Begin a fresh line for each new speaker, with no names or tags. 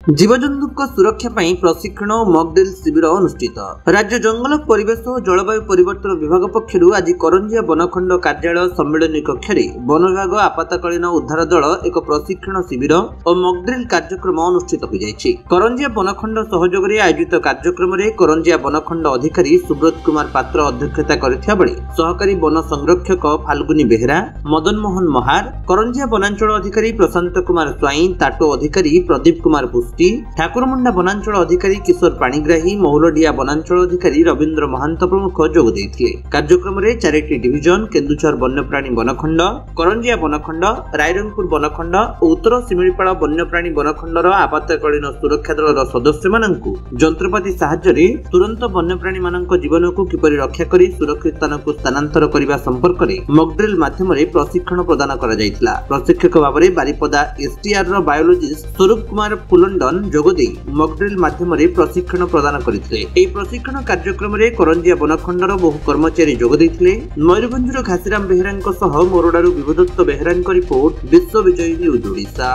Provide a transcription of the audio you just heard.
जीवजंतु सुरक्षा प्रशिक्षण और मॉकड्रिल शिविर अनुष्ठित। राज्य जंगल परिवेश और जलवायु परिवर्तन विभाग पक्षरु आज करंजिया बनखंड कार्यालय सम्मेलनी कक्ष वन विभाग आपातकालीन उद्धार दल एक प्रशिक्षण शिविर और मॉकड्रिल कार्यक्रम अनुष्ठित हो जायछि। करंजिया बनखंड सहयोग में आयोजित कार्यक्रम में करंजिया बनखंड अधिकारी सुब्रत कुमार पात्र अध्यक्षता करथिया बेले सहकारी वन संरक्षक फाल्गुनी बेहरा, मदन मोहन महार, करंजिया वनांचल अधिकारी प्रशांत कुमार स्वाई, टाटो अधिकारी प्रदीप कुमार ठाकुरमुंडा वनांचल अधिकारी किशोर पाणिग्राही, महुलडिया वनांचल अधिकारी रवींद्र महांत प्रमुख जोग देथिले। कार्यक्रम में 4टी डिविजन केन्दुझर वन्यप्राणी वनखंड, करंजिया वनखंड, रायरंगपुर वनखंड और उत्तर सिमिलीपाल वन्यप्राणी वनखंडर आपातकालीन सुरक्षा दल सदस्य माननकु जंत्रपाति सहाय्य तुरंत वन्यप्राणी मानक जीवन को किपरि रक्षा करी सुरक्षित स्थान को स्थानांतर करने संपर्क में मॉकड्रिल माध्यम प्रशिक्षण प्रदान करा जायतिला। प्रशिक्षक भाव में बारिपदा एसटीआर बायोलॉजिस्ट स्वरूप कुमार फुलंडन जोगदे मॉकड्रिल माध्यम प्रशिक्षण प्रदान करथिले। एही प्रशिक्षण कार्यक्रम में करंजिया बनखंडर बहु कर्मचारी जोग देथिले। मयूरभंजर घासीराम बेहेरांक सह मोरडारू विभुदत्त बेहेरांक रिपोर्ट, विश्व विजयी न्यूज ओडिशा।